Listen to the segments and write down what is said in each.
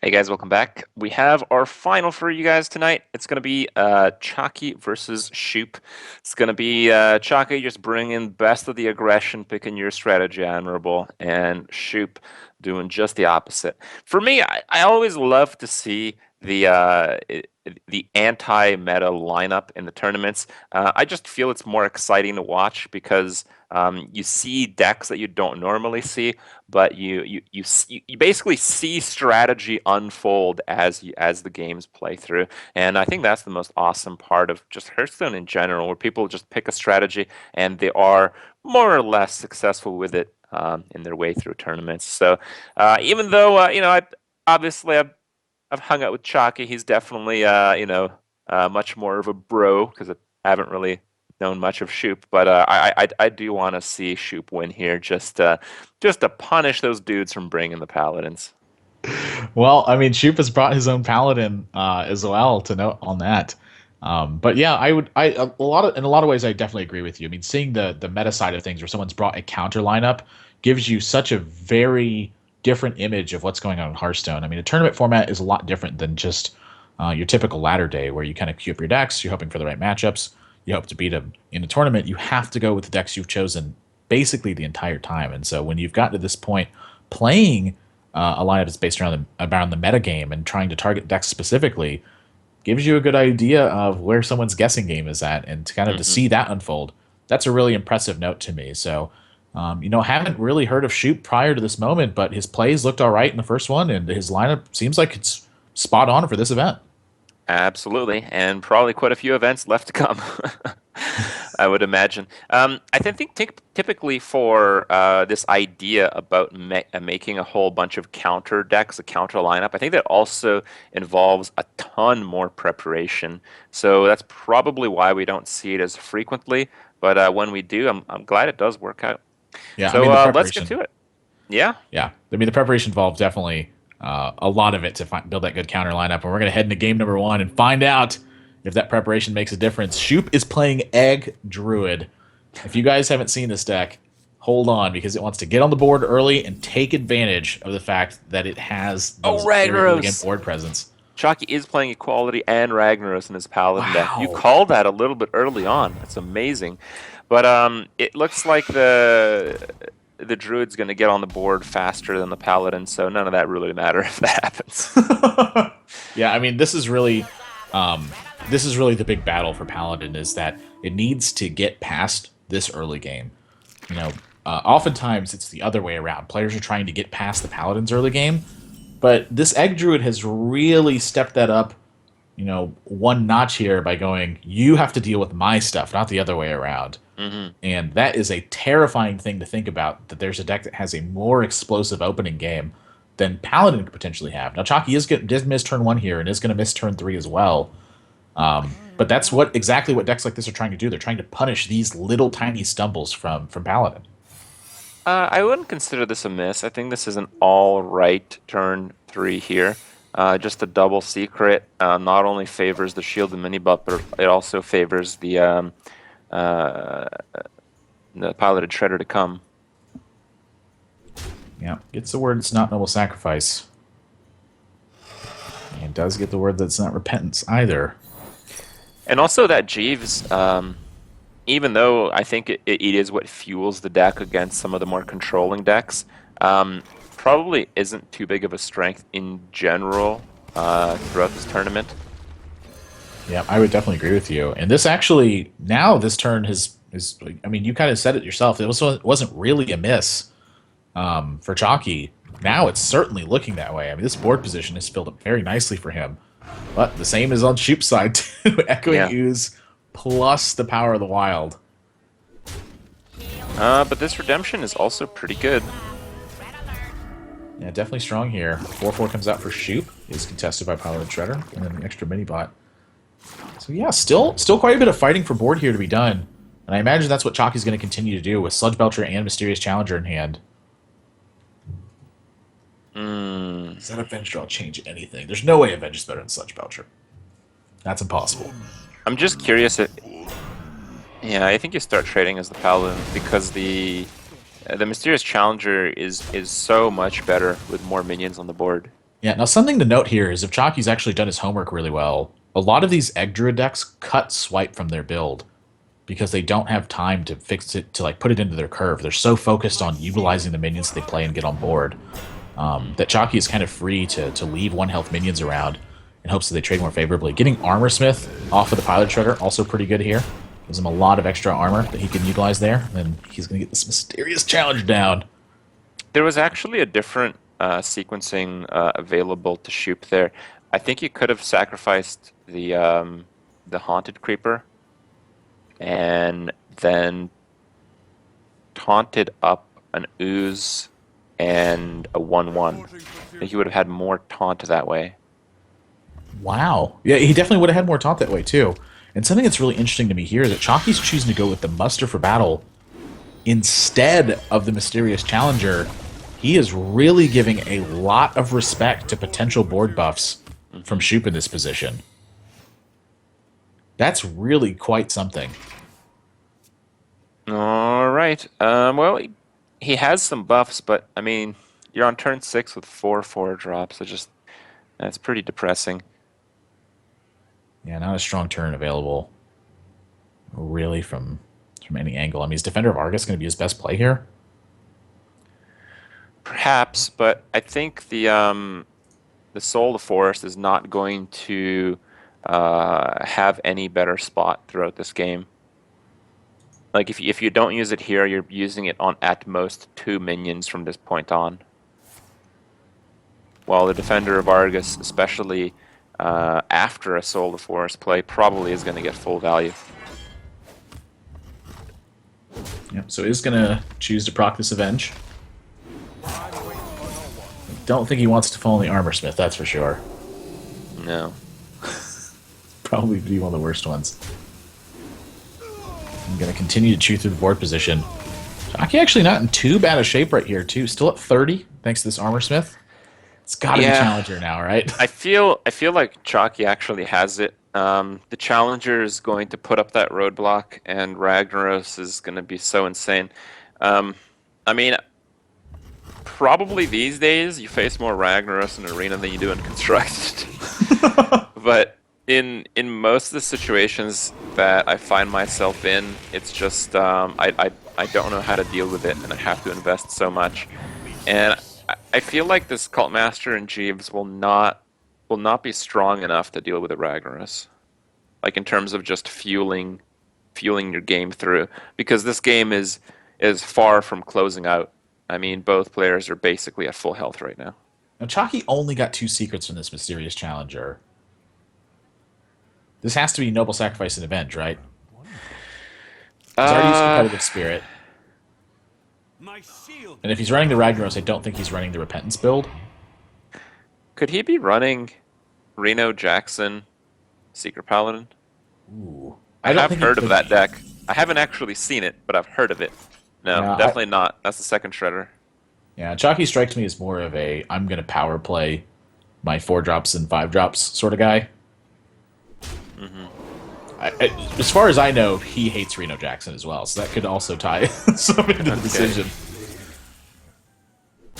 Hey guys, welcome back. We have our final for you guys tonight. It's going to be Chalky versus Shoop. It's going to be Chalky just bringing best of the aggression, picking your strategy admirable, and Shoop doing just the opposite. For me, I always love to see the anti-meta lineup in the tournaments. I just feel it's more exciting to watch because you see decks that you don't normally see, but you basically see strategy unfold as the games play through, and I think that's the most awesome part of just Hearthstone in general, where people just pick a strategy and they are more or less successful with it in their way through tournaments. So even though I've hung out with Chalky, he's definitely much more of a bro because I haven't really known much of Shoop, but I do want to see Shoop win here, just to punish those dudes from bringing the paladins. Well, I mean, Shoop has brought his own paladin as well to note on that. But yeah, in a lot of ways, I definitely agree with you. I mean, seeing the meta side of things, where someone's brought a counter lineup, gives you such a very different image of what's going on in Hearthstone. I mean, a tournament format is a lot different than just your typical ladder day, where you kind of queue up your decks, you're hoping for the right matchups, you hope to beat them. In a tournament, you have to go with the decks you've chosen basically the entire time. And so when you've gotten to this point, playing a lineup that's based around the meta game and trying to target decks specifically gives you a good idea of where someone's guessing game is at, and to kind of to Hmm. see that unfold, that's a really impressive note to me. So, haven't really heard of Shoot prior to this moment, but his plays looked all right in the first one, and his lineup seems like it's spot on for this event. Absolutely, and probably quite a few events left to come. I would imagine. I think typically for this idea about making a whole bunch of counter decks, a counter lineup, I think that also involves a ton more preparation. So that's probably why we don't see it as frequently. But when we do, I'm glad it does work out. Yeah, I So mean the let's get preparation. to it. Yeah. Yeah, I mean the preparation involved definitely a lot of it to build that good counter lineup, and we're gonna head into game number one and find out if that preparation makes a difference. Shoop is playing Egg Druid. If you guys haven't seen this deck, hold on, because it wants to get on the board early and take advantage of the fact that it has Oh, those very early game Ragnaros! board presence. Chalky is playing Equality and Ragnaros in his Paladin deck. You Wow. called that a little bit early on. That's amazing. But it looks like the Druid's going to get on the board faster than the Paladin, so none of that really matter if that happens. Yeah, I mean um, this is really the big battle for Paladin, is that it needs to get past this early game. You know, oftentimes it's the other way around. Players are trying to get past the Paladin's early game, but this Egg Druid has really stepped that up, one notch here by going, you have to deal with my stuff, not the other way around. Hmm. And that is a terrifying thing to think about, that there's a deck that has a more explosive opening game than Paladin could potentially have. Now, Chalky did miss turn one here and is going to miss turn three as well. But that's exactly what decks like this are trying to do. They're trying to punish these little tiny stumbles from Paladin. I wouldn't consider this a miss. I think this is an all right turn three here. Just a double secret not only favors the shield and mini buff, but it also favors uh, the piloted shredder to come. Yeah, gets the word it's not noble sacrifice. And does get the word that it's not repentance either. And also that Jeeves, even though I think it is what fuels the deck against some of the more controlling decks, probably isn't too big of a strength in general throughout this tournament. Yeah, I would definitely agree with you. And this actually, now this turn is, I mean, you kind of said it yourself. Wasn't really a miss for Chalky. Now it's certainly looking that way. I mean, this board position is filled up very nicely for him. But the same is on Shoop's side too. Echoing Yeah. Ooze plus the power of the wild. But this redemption is also pretty good. Yeah, definitely strong here. 4/4 comes out for Shoop. Is contested by Pilot Shredder, and then the extra mini bot. So yeah, still quite a bit of fighting for board here to be done. And I imagine that's what Chalky's going to continue to do with Sludge Belcher and Mysterious Challenger in hand. Mm. Does that Avenge Draw change anything? There's no way Avenge is better than Sludge Belcher. That's impossible. I'm just curious if, yeah, I think you start trading as the Paladin because the Mysterious Challenger is so much better with more minions on the board. Yeah, now something to note here is if Chalky's actually done his homework really well, a lot of these Egg Druid decks cut Swipe from their build because they don't have time to fix it, to like put it into their curve. They're so focused on utilizing the minions they play and get on board that Chalky is kind of free to leave 1 health minions around in hopes that they trade more favorably. Getting Armor Smith off of the Pilot Shredder, also pretty good here. Gives him a lot of extra armor that he can utilize there, and he's going to get this Mysterious Challenge down. There was actually a different sequencing available to Shoop there. I think you could have sacrificed the Haunted Creeper and then taunted up an Ooze and a 1/1. I think you would have had more taunt that way. Wow. Yeah, he definitely would have had more taunt that way, too. And something that's really interesting to me here is that Chalky's choosing to go with the Muster for Battle instead of the Mysterious Challenger. He is really giving a lot of respect to potential board buffs from Shoop in this position. That's really quite something. All right. Well, he has some buffs, but I mean, you're on turn 6 with 4/4 drops. That's pretty depressing. Yeah, not a strong turn available, really, from any angle. I mean, is Defender of Argus going to be his best play here? Perhaps, but I think the Soul of the Forest is not going to have any better spot throughout this game. Like if you don't use it here, you're using it on at most 2 minions from this point on. While the Defender of Argus, especially after a Soul of the Forest play, probably is going to get full value. Yep, so he's going to choose to proc this Avenge. Don't think he wants to fall in the Armor Smith, that's for sure. No. Probably be one of the worst ones. I'm going to continue to chew through the board position. Chalky actually not in too bad a shape right here, too. Still at 30, thanks to this Armor Smith. It's got to be Challenger now, right? I feel like Chalky actually has it. The Challenger is going to put up that roadblock, and Ragnaros is going to be so insane. I mean, probably these days you face more Ragnaros in Arena than you do in Constructed. But in most of the situations that I find myself in, it's just I don't know how to deal with it, and I have to invest so much. And I feel like this Cult Master and Jeeves will not be strong enough to deal with the Ragnaros, like in terms of just fueling your game through, because this game is far from closing out. I mean, both players are basically at full health right now. Now, Chalky only got 2 secrets from this Mysterious Challenger. This has to be Noble Sacrifice and Avenge, right? He's already used Competitive Spirit. And if he's running the Ragnaros, I don't think he's running the Repentance build. Could he be running Reno Jackson Secret Paladin? Ooh. I have heard of that deck. I haven't actually seen it, but I've heard of it. No, definitely not. That's the second Shredder. Yeah, Chalky strikes me as more of a I'm going to power play my 4 drops and 5 drops sort of guy. As far as I know, he hates Reno Jackson as well, so that could also tie some into the decision.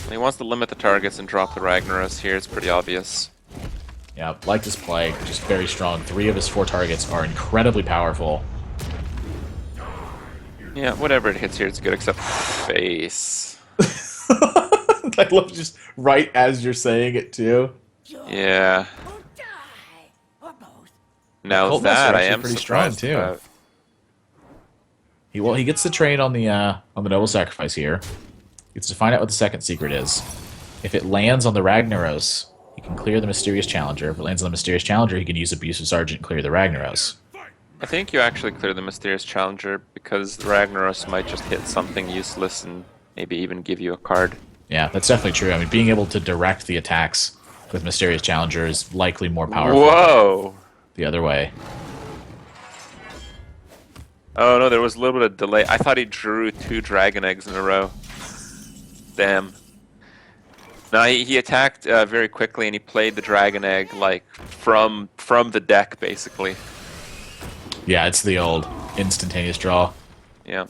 He wants to limit the targets and drop the Ragnaros here. It's pretty obvious. Yeah, like this play, just very strong. 3 of his 4 targets are incredibly powerful. Yeah, whatever it hits here, it's good, except face. I love just right as you're saying it, too. Yeah. Now that I am pretty strong too. About. He gets the trade on the Noble Sacrifice here. Gets to find out what the second secret is. If it lands on the Ragnaros, he can clear the Mysterious Challenger. If it lands on the Mysterious Challenger, he can use Abusive Sergeant and clear the Ragnaros. I think you actually clear the Mysterious Challenger because the Ragnaros might just hit something useless and maybe even give you a card. Yeah, that's definitely true. I mean, being able to direct the attacks with Mysterious Challenger is likely more powerful. Whoa! The other way. Oh no, there was a little bit of delay. I thought he drew 2 Dragon Eggs in a row. Damn. No, he attacked very quickly, and he played the Dragon Egg like from the deck, basically. Yeah, it's the old instantaneous draw. Yeah.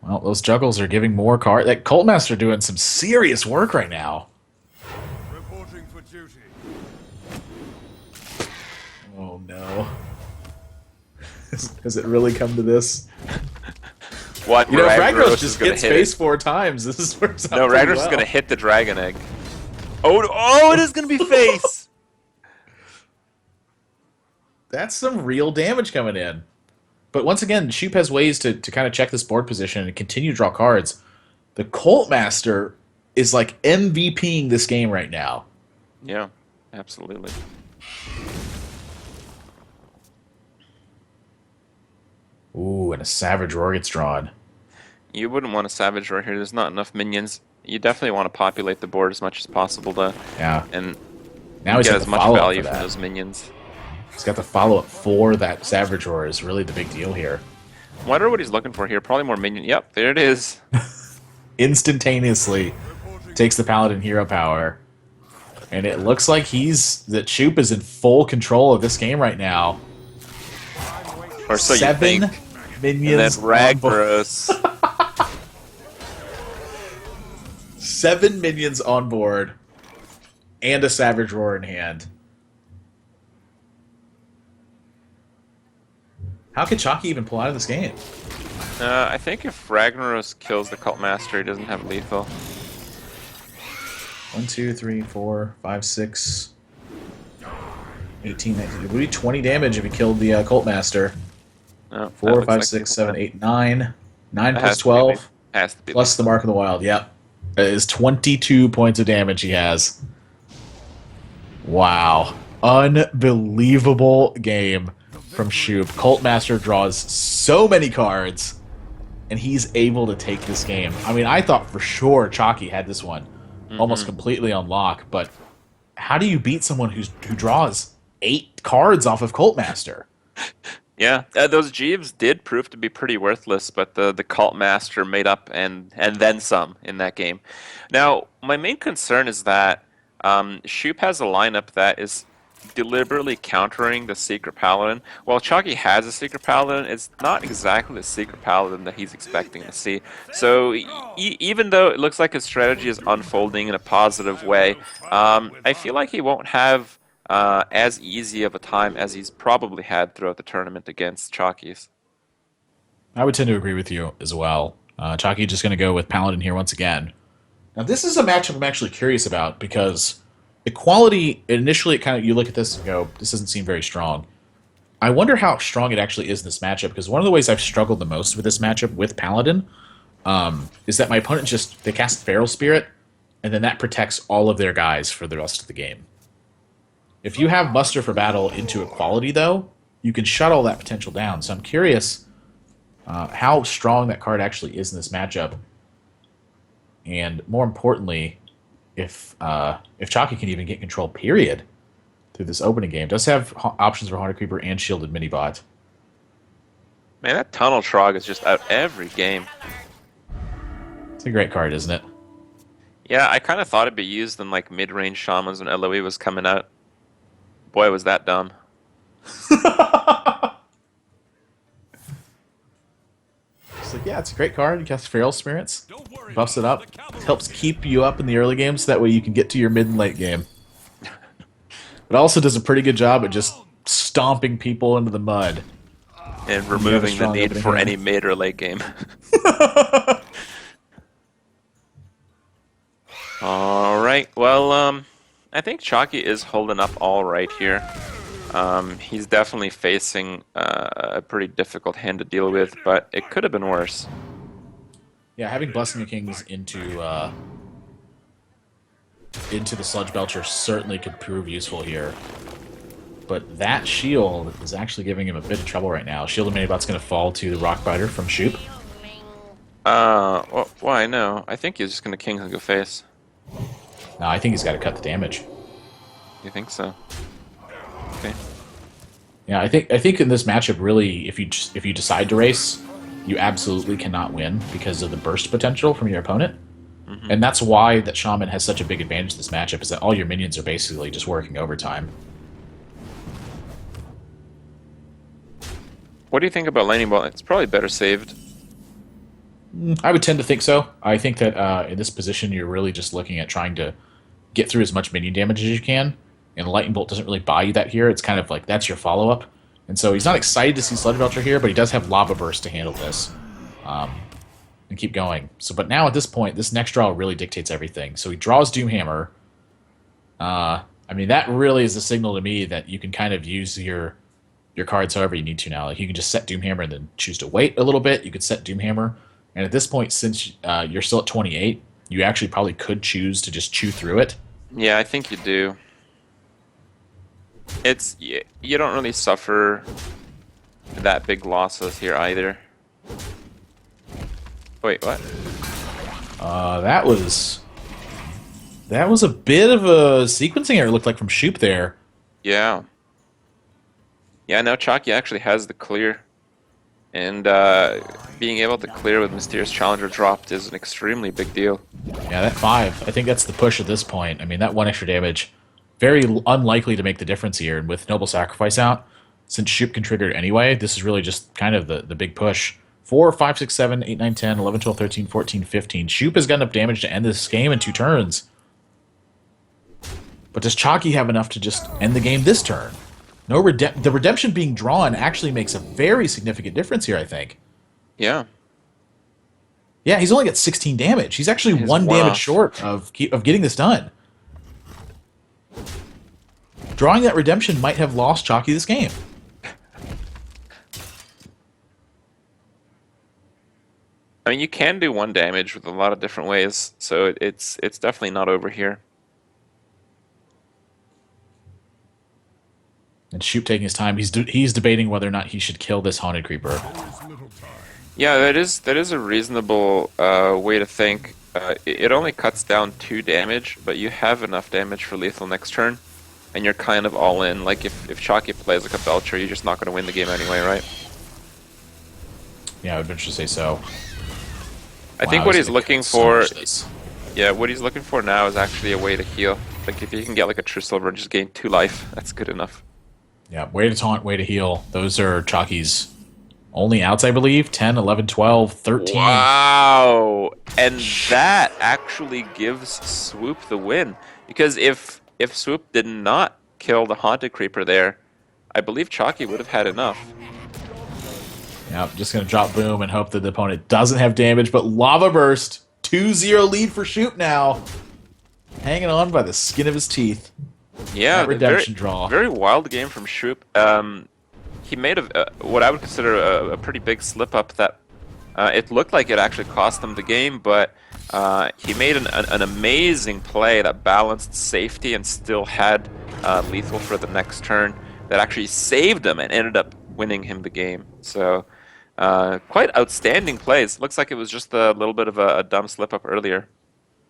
Well, those juggles are giving more cards. That Cult Master doing some serious work right now. Oh no. Has it really come to this? What? You know, if Ragnaros is just gonna hits hit face it. 4 times, this works No, out pretty Ragnaros is well. gonna hit the dragon egg. Oh, it is gonna be face. That's some real damage coming in. But once again, Sheep has ways to kind of check this board position and continue to draw cards. The Cult Master is like MVPing this game right now. Yeah, absolutely. Ooh, and a Savage Roar gets drawn. You wouldn't want a Savage right here. There's not enough minions. You definitely want to populate the board as much as possible to Yeah. and Now he's get got as the much follow-up for value from that. those minions. He's got the follow-up for that Savage Roar is really the big deal here. Wonder what he's looking for here. Probably more minion. Yep, there it is. Instantaneously takes the Paladin hero power. And it looks like that Shoop is in full control of this game right now. Or so you 7 think. minions And then Ragnaros. 7 minions on board. And a Savage Roar in hand. How could Chalky even pull out of this game? I think if Ragnaros kills the Cult Master, he doesn't have lethal. 1, 2, 3, 4, 5, 6, 18, 19. It would be 20 damage if he killed the Cult Master. Oh, 4, 5, 6, 7, 8, 9. 9 That plus has to be 12. Has to be Plus the lethal. Mark of the Wild. Yep. That is 22 points of damage he has. Wow. Unbelievable game from Shoop. Cult Master draws so many cards, and he's able to take this game. I mean, I thought for sure Chalky had this one almost completely on lock, but how do you beat someone who draws 8 cards off of Cult Master? Yeah, those Jeeves did prove to be pretty worthless, but the Cult Master made up and then some in that game. Now, my main concern is that Shoop has a lineup that is deliberately countering the Secret Paladin. While Chalky has a Secret Paladin, it's not exactly the Secret Paladin that he's expecting to see. So even though it looks like his strategy is unfolding in a positive way, I feel like he won't have as easy of a time as he's probably had throughout the tournament against Chalky's. I would tend to agree with you as well. Chalky just going to go with Paladin here once again. Now, this is a matchup I'm actually curious about because equality, initially, you look at this and go, this doesn't seem very strong. I wonder how strong it actually is in this matchup, because one of the ways I've struggled the most with this matchup with Paladin is that my opponent they cast Feral Spirit, and then that protects all of their guys for the rest of the game. If you have Muster for Battle into equality, though, you can shut all that potential down. So I'm curious how strong that card actually is in this matchup. And more importantly, if Chalky can even get control, period, through this opening game. Does have options for Haunted Creeper and Shielded Minibot. Man, that Tunnel Trog is just out every game. It's a great card, isn't it? Yeah, I kind of thought it'd be used in like mid-range shamans when LoE was coming out. Boy, was that dumb. It's like, yeah, it's a great card. You cast Feral Spirits, buffs it up, helps keep you up in the early game so that way you can get to your mid and late game. It also does a pretty good job at just stomping people into the mud. And removing the need for hand. any mid or late game. Alright, well, I think Chalky is holding up alright here. He's definitely facing a pretty difficult hand to deal with, but it could have been worse. Yeah, having Blessing the Kings into the Sludge Belcher certainly could prove useful here. But that shield is actually giving him a bit of trouble right now. Shield of Minibot's going to fall to the Rockbiter from Shoop. Well, why, no. I think he's just going to King Hook a face. No, I think he's got to cut the damage. You think so? Okay. Yeah, I think in this matchup, really, if you decide to race, you absolutely cannot win because of the burst potential from your opponent. Mm-hmm. And that's why that Shaman has such a big advantage in this matchup, is that all your minions are basically just working overtime. What do you think about Lightning Bolt? It's probably better saved. I would tend to think so. I think that in this position, you're really just looking at trying to get through as much minion damage as you can, and Lightning Bolt doesn't really buy you that here. It's kind of like that's your follow up, and so he's not excited to see Sludge Belcher here, but he does have Lava Burst to handle this, and keep going. So, but now at this point, this next draw really dictates everything. So he draws Doomhammer. I mean, that really is a signal to me that you can kind of use your cards however you need to now. Like you can just set Doomhammer and then choose to wait a little bit. You could set Doomhammer, and at this point, since you're still at 28, you actually probably could choose to just chew through it. Yeah, I think you do. You don't really suffer that big losses here either. Wait, what? That was a bit of a sequencing error. It looked like from Shoop there. Yeah. Yeah, now Chalky actually has the clear. And being able to clear with Mysterious Challenger dropped is an extremely big deal. Yeah, that 5. I think that's the push at this point. I mean, that 1 extra damage, very unlikely to make the difference here. And with Noble Sacrifice out, since Shoop can trigger it anyway, this is really just kind of the big push. 4, 5, 6, 7, 8, 9, 10, 11, 12, 13, 14, 15. Shoop has got enough damage to end this game in 2 turns. But does Chalky have enough to just end the game this turn? No, the redemption being drawn actually makes a very significant difference here, I think. Yeah. Yeah, he's only got 16 damage. He's actually He's 1 one damage off. short of getting this done. Drawing that redemption might have lost Chalky this game. I mean, you can do 1 damage with a lot of different ways, so it's definitely not over here. And Shoop taking his time. He's debating whether or not he should kill this Haunted Creeper. Yeah, that is a reasonable way to think. It only cuts down 2 damage, but you have enough damage for lethal next turn, and you're kind of all in. Like if Chalky plays like a Belcher, you're just not going to win the game anyway, right? Yeah, I would venture to say so. I think Wow, what he's he's gonna looking so for, much this. yeah, what he's looking for now is actually a way to heal. Like if you can get like a True Silver and just gain 2 life, that's good enough. Yeah, way to taunt, way to heal. Those are Chalky's only outs, I believe. 10, 11, 12, 13. Wow! And that actually gives Swoop the win. Because if Swoop did not kill the Haunted Creeper there, I believe Chalky would have had enough. Yeah, just going to drop Boom and hope that the opponent doesn't have damage, but Lava Burst, 2-0 lead for Shoop now. Hanging on by the skin of his teeth. Yeah, That redemption very, draw. very wild game from Shoop. He made what I would consider a pretty big slip up that it looked like it actually cost him the game, but he made an amazing play that balanced safety and still had lethal for the next turn that actually saved him and ended up winning him the game. So quite outstanding plays. Looks like it was just a little bit of a dumb slip up earlier.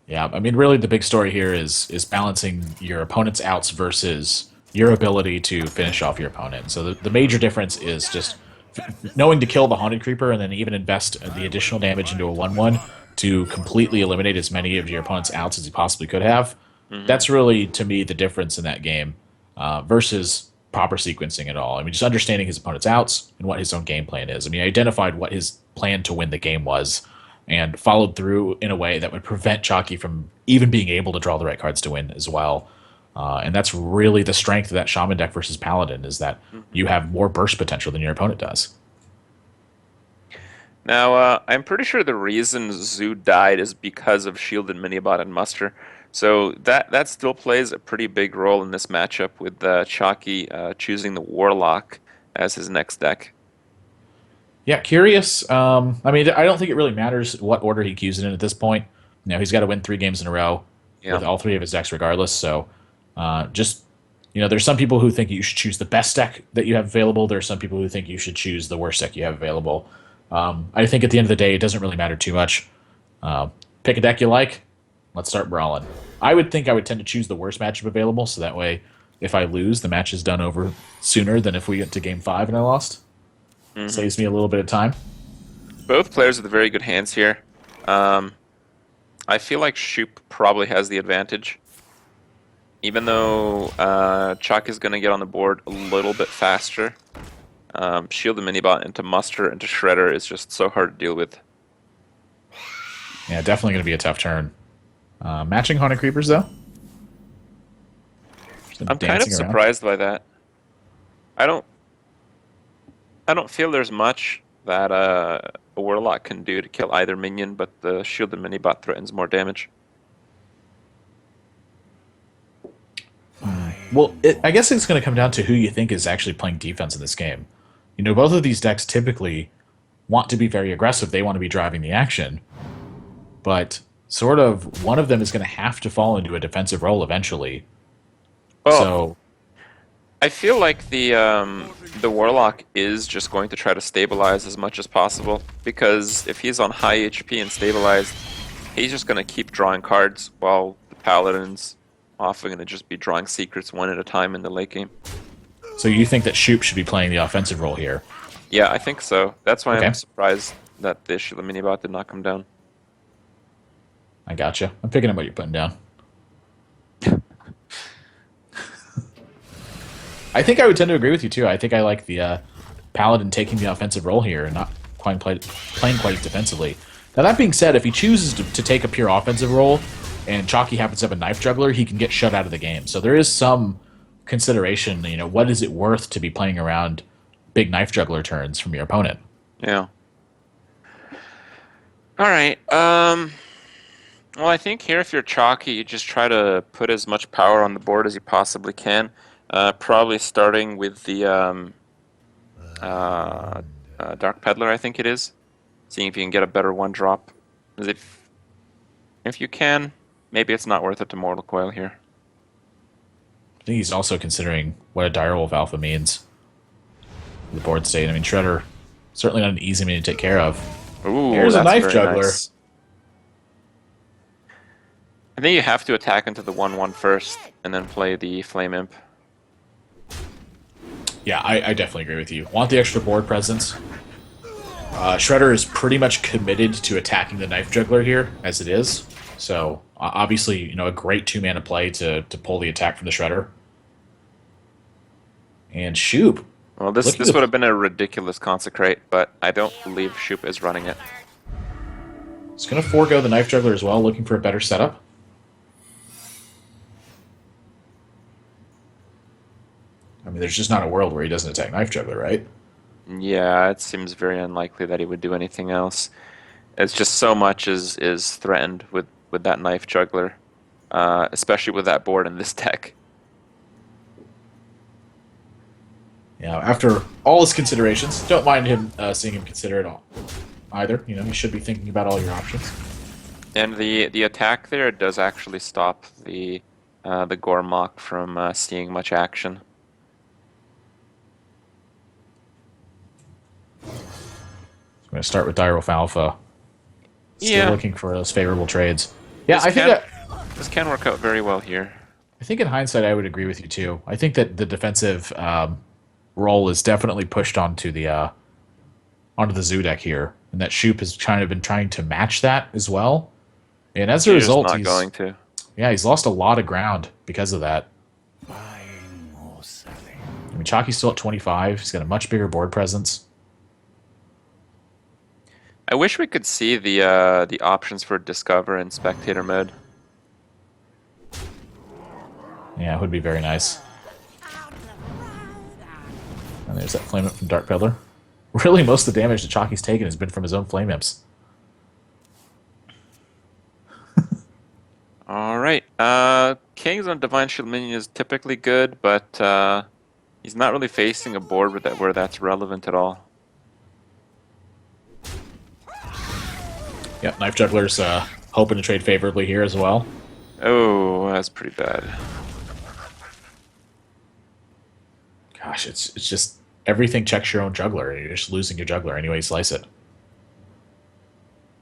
Yeah, I mean, really the big story here is balancing your opponent's outs versus your ability to finish off your opponent. So the major difference is just knowing to kill the Haunted Creeper and then even invest the additional damage into a 1-1 to completely eliminate as many of your opponent's outs as you possibly could have. Mm-hmm. That's really, to me, the difference in that game versus proper sequencing at all. I mean, just understanding his opponent's outs and what his own game plan is. I mean, I identified what his plan to win the game was and followed through in a way that would prevent Chalky from even being able to draw the right cards to win as well. And that's really the strength of that Shaman deck versus Paladin, is that you have more burst potential than your opponent does. Now, I'm pretty sure the reason Zoo died is because of Shielded Minibot and Muster. So that still plays a pretty big role in this matchup with Chalky choosing the Warlock as his next deck. Yeah, curious. I mean, I don't think it really matters what order he queues it in at this point. You know, he's got to win 3 games in a row with all 3 of his decks regardless. So just, you know, there's some people who think you should choose the best deck that you have available. There are some people who think you should choose the worst deck you have available. I think at the end of the day, it doesn't really matter too much. Pick a deck you like. Let's start brawling. I would think I would tend to choose the worst matchup available, so that way, if I lose, the match is done over sooner than if we get to Game 5 and I lost. Mm-hmm. Saves me a little bit of time. Both players with very good hands here. I feel like Shoop probably has the advantage. Even though Chuck is going to get on the board a little bit faster. Shield the Minibot into Muster into Shredder is just so hard to deal with. Yeah, definitely going to be a tough turn. Matching Haunted Creepers, though? I'm kind of dancing around. surprised by that. I don't I don't feel there's much that a Warlock can do to kill either minion, but the shielded mini-bot threatens more damage. Well, I guess it's going to come down to who you think is actually playing defense in this game. Both of these decks typically want to be very aggressive. They want to be driving the action, but sort of one of them is going to have to fall into a defensive role eventually. Well, So, I feel like the Warlock is just going to try to stabilize as much as possible, because if he's on high HP and stabilized, he's just going to keep drawing cards while the Paladin's often going to just be drawing secrets one at a time in the late game. so you think that Shoop should be playing the offensive role here? Yeah, I think so. That's why I'm Okay, surprised that the mini-bot did not come down. I gotcha. I'm picking up what you're putting down. I think I would tend to agree with you too. I think I like the Paladin taking the offensive role here and not playing quite as defensively. Now that being said, if he chooses to take a pure offensive role and Chalky happens to have a knife juggler, he can get shut out of the game. So there is some consideration. What is it worth to be playing around big knife juggler turns from your opponent? Yeah. All right. Well, I think here if you're Chalky, you just try to put as much power on the board as you possibly can. Probably starting with the Dark Peddler, I think it is. Seeing if you can get a better one drop. As if you can, maybe it's not worth it to Mortal Coil here. I think he's also considering what a Direwolf Alpha means. The board state. I mean, Shredder, certainly not an easy man to take care of. Ooh, Here's a that's knife very juggler. nice. I think you have to attack into the 1/1 first, and then play the Flame Imp. Yeah, I definitely agree with you. Want the extra board presence. Shredder is pretty much committed to attacking the knife juggler here, as it is. So, obviously, a great two-mana play to pull the attack from the Shredder. And Shoop. Well, this would have been a ridiculous Consecrate, but I don't believe Shoop is running it. He's going to forego the knife juggler as well, looking for a better setup. I mean, there's just not a world where he doesn't attack knife juggler, right? Yeah, it seems very unlikely that he would do anything else. It's just so much is threatened with that knife juggler, especially with that board in this deck. Yeah, after all his considerations, don't mind him seeing him consider it all either. You should be thinking about all your options. And the attack there does actually stop the Gormok from seeing much action. I'm going to start with Direwolf Alpha. Still looking for those favorable trades. Yeah, This can work out very well here. I think in hindsight, I would agree with you too. I think that the defensive role is definitely pushed onto the Zoo deck here, and that Shoop has kind of been trying to match that as well. And as a result, he's not going to. Yeah, he's lost a lot of ground because of that. I mean, Chalky's still at 25. He's got a much bigger board presence. I wish we could see the options for Discover and Spectator mode. Yeah, it would be very nice. And there's that Flame Imp from Dark Peddler. Really, most of the damage that Chalky's taken has been from his own Flame Imps. Alright, Kings on Divine Shield Minion is typically good, but he's not really facing a board where that's relevant at all. Yep, Knife Juggler's hoping to trade favorably here as well. Oh, that's pretty bad. Gosh, it's just everything checks your own juggler, and you're just losing your juggler any way you slice it.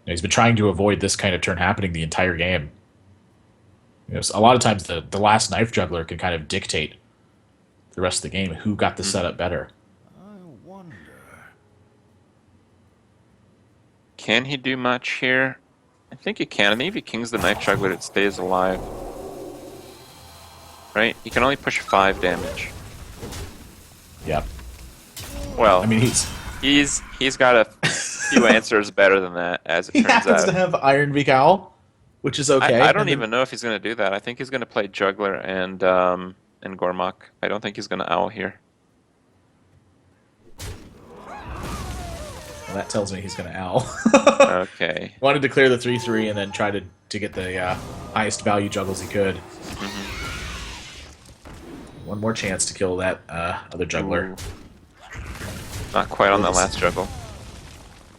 He's been trying to avoid this kind of turn happening the entire game. A lot of times the last knife juggler can kind of dictate the rest of the game who got the setup better. I wonder. Can he do much here? I think he can. I think if he kings the knife juggler, it stays alive. Right? He can only push 5 damage. Yep. Well, I mean, he's got a few answers better than that, as it he turns happens out. to have Iron Beak Owl, which is okay. I don't even know if he's going to do that. I think he's going to play juggler and and Gormok. I don't think he's gonna owl here. Well, that tells me he's going to owl. Okay. Wanted to clear the 3/3 and then try to get the highest value juggles he could. Mm-hmm. One more chance to kill that other juggler. Ooh. Not quite on that last juggle.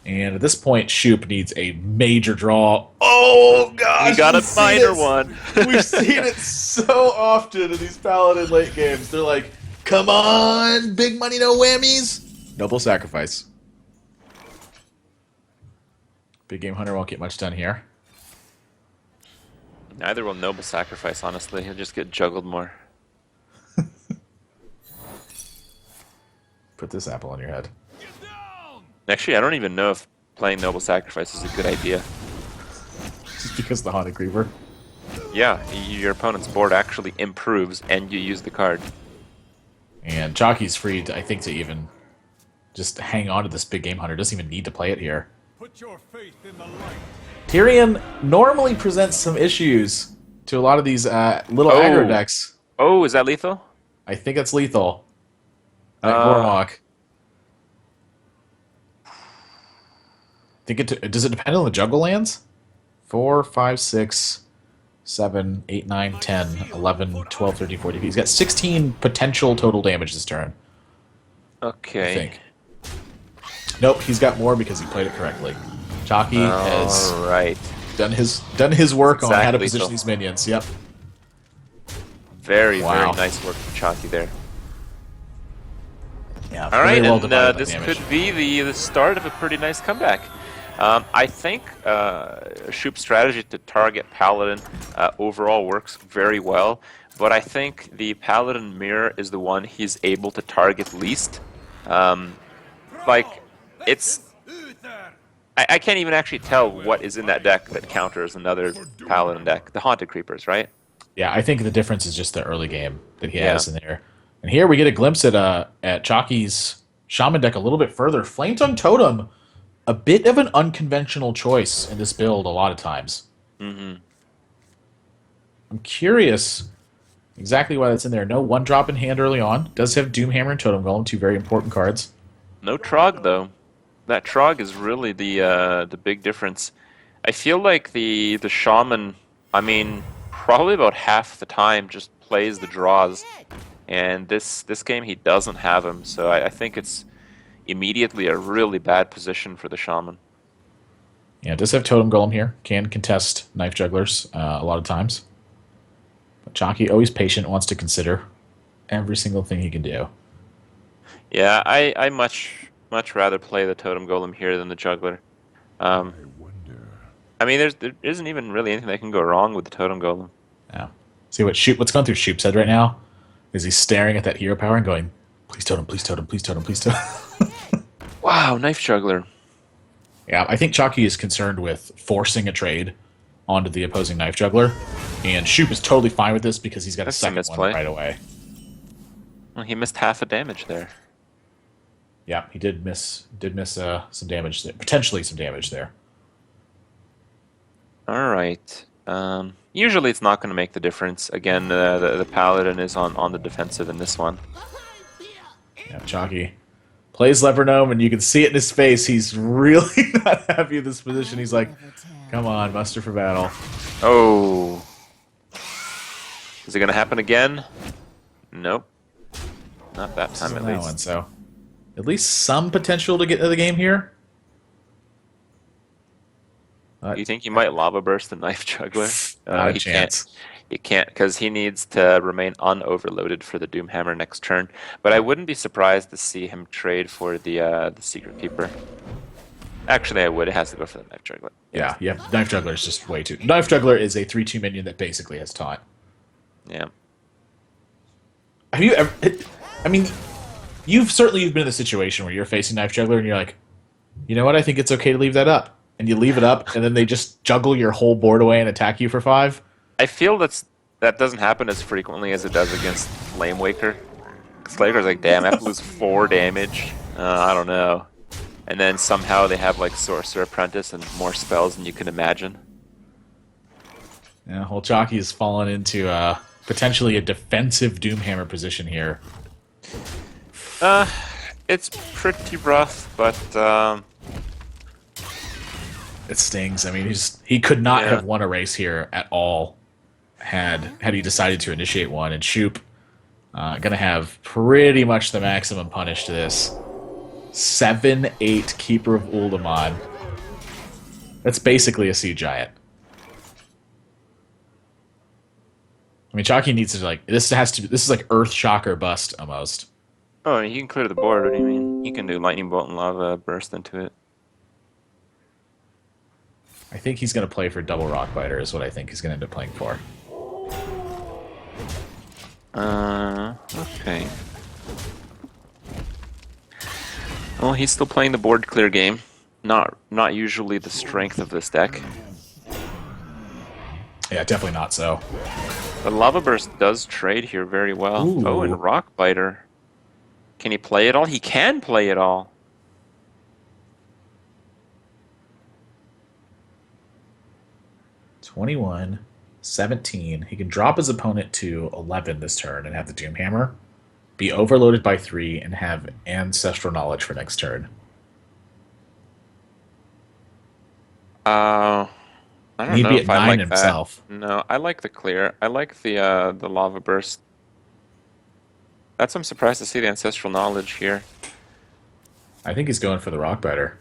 And at this point, Shoop needs a major draw. Oh, gosh! He got a minor one. We've seen it so often in these Paladin late games. They're like, come on, big money, no whammies. Noble sacrifice. Big Game Hunter won't get much done here. Neither will Noble Sacrifice, honestly. He'll just get juggled more. Put this apple on your head. Actually, I don't even know if playing Noble Sacrifice is a good idea. Just because the Haunted Creeper. Yeah, your opponent's board actually improves, and you use the card. And Chalky's free, I think, to even just hang on to this Big Game Hunter. Doesn't even need to play it here. Put your faith in the light. Tyrion normally presents some issues to a lot of these little aggro decks. Oh, is that lethal? I think it's lethal. Gormok. Does it depend on the juggle lands? 4, 5, 6, 7, 8, 9, 10, 11, 12, 13, 14. He's got 16 potential total damage this turn. Okay. I think. Nope, he's got more because he played it correctly. Chalky has done his work on how to position these minions. Yep. Very nice work from Chalky there. Yeah. All right, well and this could be the start of a pretty nice comeback. I think Shoop's strategy to target Paladin overall works very well, but I think the Paladin mirror is the one he's able to target least. I can't even actually tell what is in that deck that counters another Paladin deck. The Haunted Creepers, right? Yeah, I think the difference is just the early game that he has in there. And here we get a glimpse at Chalky's Shaman deck a little bit further. Flametongue Totem, a bit of an unconventional choice in this build a lot of times. Mm-hmm. I'm curious exactly why that's in there. No one drop in hand early on. Does have Doomhammer and Totem Golem, two very important cards. No Trog, though. That Trog is really the big difference. I feel like the Shaman, I mean, probably about half the time just plays the draws. And this game he doesn't have him, so I think it's immediately a really bad position for the Shaman. Yeah, it does have Totem Golem here. Can contest Knife Jugglers a lot of times. But Chalky, always patient, wants to consider every single thing he can do. Yeah, I much rather play the Totem Golem here than the Juggler. I mean, there isn't even really anything that can go wrong with the Totem Golem. Yeah. See what's going through Shoop's head right now is he's staring at that hero power and going, please Totem, please Totem, please Totem, please Totem. Wow, Knife Juggler. Yeah, I think Chalky is concerned with forcing a trade onto the opposing Knife Juggler, and Shoop is totally fine with this because he's got a second one right away. Well, he missed half a damage there. Yeah, he did miss some damage there, potentially some damage there. All right. Usually it's not going to make the difference. Again, the Paladin is on the defensive in this one. Yeah, Chalky plays Leper Gnome, and you can see it in his face. He's really not happy with this position. He's like, come on, muster for battle. Oh. Is it going to happen again? Nope. Not that time, at least. One, so at least some potential to get into the game here. Do you think he might Lava Burst the Knife Juggler? Not a chance. He can't, because he needs to remain unoverloaded for the Doomhammer next turn. But I wouldn't be surprised to see him trade for the Secret Keeper. Actually, I would. It has to go for the Knife Juggler. Yeah. Knife Juggler is just way too... Knife Juggler is a 3/2 minion that basically has taunt. Yeah. Have you ever... I mean, you've been in the situation where you're facing Knife Juggler and you're like, you know what, I think it's okay to leave that up. And you leave it up, and then they just juggle your whole board away and attack you for 5. I feel that doesn't happen as frequently as it does against Flame Waker. Flame Waker's like, damn, I have to lose 4 damage. I don't know. And then somehow they have like Sorcerer Apprentice and more spells than you can imagine. Yeah, well, Chalky has fallen into potentially a defensive Doomhammer position here. Uh, it's pretty rough, but It stings. I mean, he could not yeah. have won a race here at all had he decided to initiate one. And Shoop gonna have pretty much the maximum punish to this. 7-8 Keeper of Uldaman. That's basically a Sea Giant. I mean, Chalky needs to like this is like Earth Shock or bust almost. Oh, he can clear the board. What do you mean? He can do lightning bolt and lava burst into it. I think he's going to play for double Rock Biter is what I think he's going to end up playing for. Okay. Well, he's still playing the board clear game. Not usually the strength of this deck. Yeah, definitely not so. The lava burst does trade here very well. Ooh. Oh, and rock biter. Can he play it all? He can play it all. $21, $17. He can drop his opponent to 11 this turn and have the Doomhammer, be overloaded by 3, and have Ancestral Knowledge for next turn. I don't He'd know be if at I 9 like himself. that. No, I like the clear. I like the lava burst. I'm surprised to see the ancestral knowledge here. I think he's going for the Rock Biter.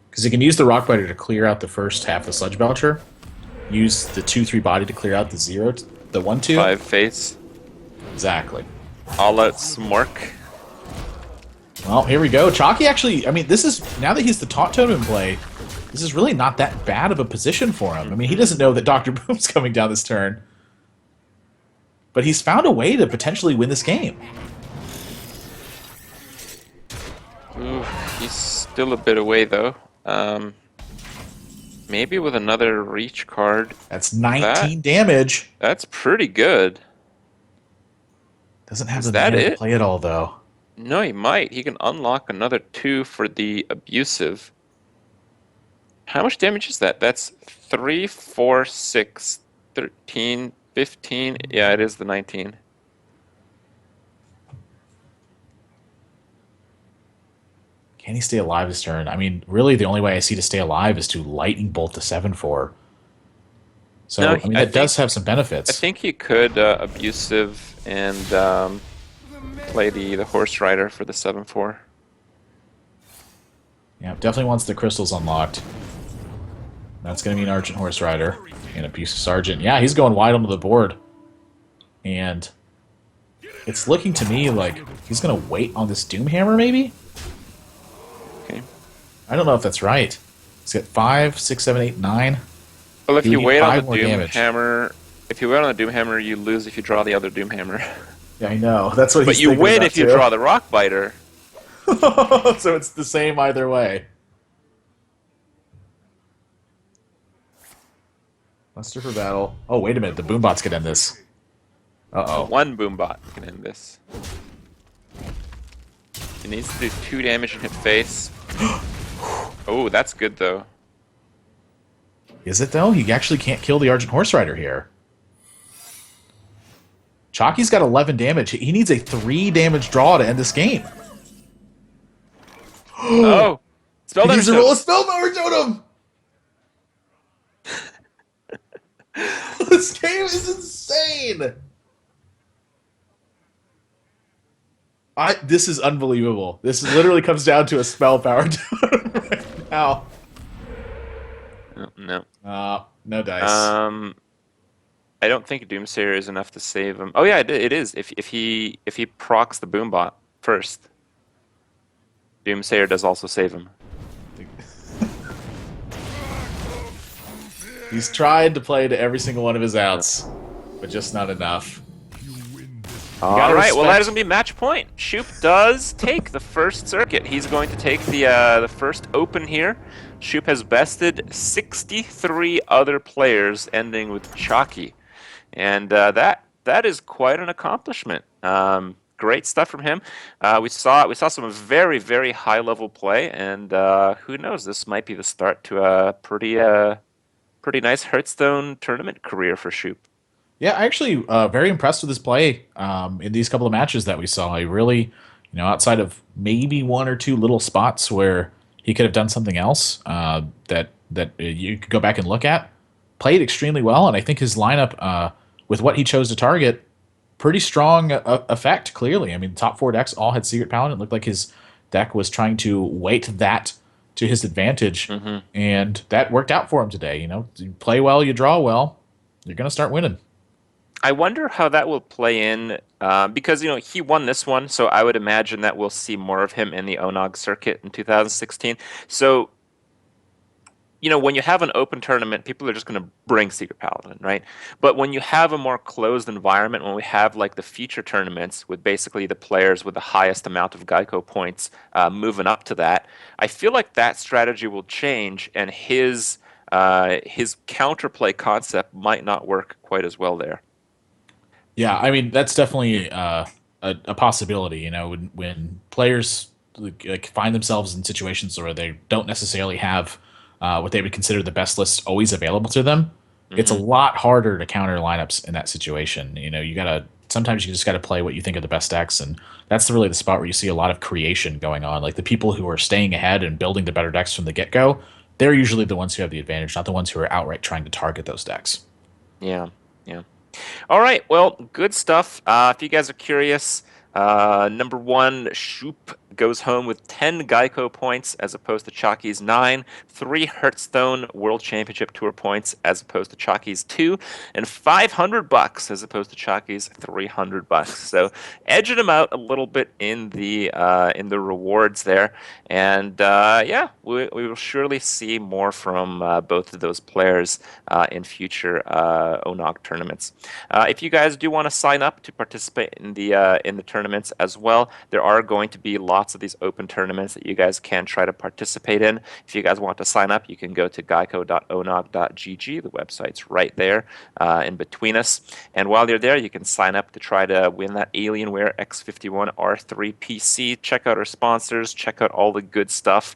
Because he can use the Rock Biter to clear out the first half of the Sludge Belcher. Use the 2/3 body to clear out the 0, the 1/2. 5 face. Exactly. All out smork. Well, here we go. Chalky actually, I mean, this is, now that he's the Taunt Totem in play, this is really not that bad of a position for him. I mean, he doesn't know that Dr. Boom's coming down this turn. But he's found a way to potentially win this game. Ooh, he's still a bit away though. Maybe with another reach card. That's 19 damage. That's pretty good. Doesn't have Is the that mana to it? play it all, though. No, he might. He can unlock another 2 for the abusive. How much damage is that? That's 3, 4, 6, 13, 15. Yeah, it is the 19. Can he stay alive this turn? I mean, really, the only way I see to stay alive is to Lightning Bolt the 7/4. So, No, I mean, that does have some benefits. I think he could abusive and play the horse rider for the 7/4. Yeah, definitely wants the crystals unlocked. That's going to mean Argent Horse Rider and Abusive Sergeant. Yeah, he's going wide onto the board. And it's looking to me like he's going to wait on this Doomhammer, maybe? Okay. I don't know if that's right. He's got 5, 6, 7, 8, 9. Well, if He you would wait get on 5 the more damage. Doomhammer, you lose if you draw the other Doomhammer. Yeah, I know. That's what he's But you thinking win about, if you too. draw the rock biter. So it's the same either way. Muster for battle. Oh, wait a minute. The Boombots could end this. Uh-oh. One Boombot can end this. He needs to do 2 damage and hit face. Oh, that's good though. Is it, though? He actually can't kill the Argent Horse Rider here. Chalky's got 11 damage. He needs a 3 damage draw to end this game. Oh! He Spell needs to damage. roll a Spellpower Totem! This game is insane! This is unbelievable. This literally comes down to a Spellpower Totem right now. No. No dice. I don't think Doomsayer is enough to save him. Oh yeah, it is. If he procs the Boombot first, Doomsayer does also save him. He's tried to play to every single one of his outs, but just not enough. All right, well that is going to be match point. Shoop does take the first circuit. He's going to take the first open here. Shoop has bested 63 other players, ending with Chalky, and that is quite an accomplishment. Great stuff from him. We saw some very, very high level play, and who knows, this might be the start to a pretty pretty nice Hearthstone tournament career for Shoop. Yeah, actually, very impressed with his play in these couple of matches that we saw. He really, outside of maybe one or two little spots where he could have done something else that you could go back and look at, played extremely well. And I think his lineup, with what he chose to target, pretty strong effect. Clearly, I mean, top four decks all had Secret Paladin. It looked like his deck was trying to weight that to his advantage, Hmm. and that worked out for him today. You play well, you draw well, you're gonna start winning. I wonder how that will play in because he won this one, so I would imagine that we'll see more of him in the ONOG circuit in 2016. So when you have an open tournament, people are just going to bring Secret Paladin, right? But when you have a more closed environment, when we have like the feature tournaments with basically the players with the highest amount of Geico points moving up to that, I feel like that strategy will change, and his counterplay concept might not work quite as well there. Yeah, I mean that's definitely a possibility. When players like find themselves in situations where they don't necessarily have what they would consider the best list always available to them, it's a Hmm. lot harder to counter lineups in that situation. You gotta sometimes you just gotta play what you think are the best decks, and that's really the spot where you see a lot of creation going on. Like the people who are staying ahead and building the better decks from the get go, they're usually the ones who have the advantage, not the ones who are outright trying to target those decks. Yeah, yeah. All right, well, good stuff. If you guys are curious, number one, Shoop goes home with 10 Geico points as opposed to Chalky's 9, 3 Hearthstone World Championship Tour points as opposed to Chalky's 2, and $500 as opposed to Chalky's $300. So edging him out a little bit in the rewards there, and yeah, we will surely see more from both of those players in future ONOG tournaments. If you guys do want to sign up to participate in the tournaments as well, there are going to be lots of these open tournaments that you guys can try to participate in. If you guys want to sign up, you can go to geico.onog.gg. The website's right there in between us. And while you're there, you can sign up to try to win that Alienware X51 R3 PC. Check out our sponsors. Check out all the good stuff.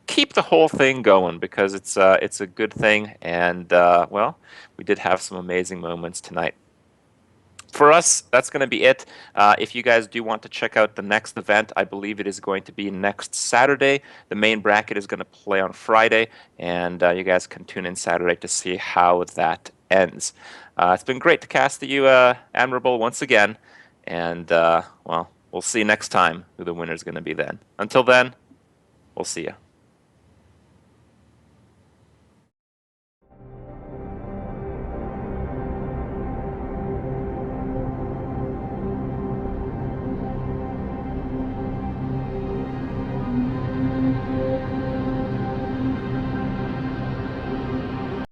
Keep the whole thing going because it's a good thing. And well, we did have some amazing moments tonight. For us, that's going to be it. If you guys do want to check out the next event, I believe it is going to be next Saturday. The main bracket is going to play on Friday, and you guys can tune in Saturday to see how that ends. It's been great to cast the you, Admirable, once again, and well, we'll see next time who the winner is going to be then. Until then, we'll see you.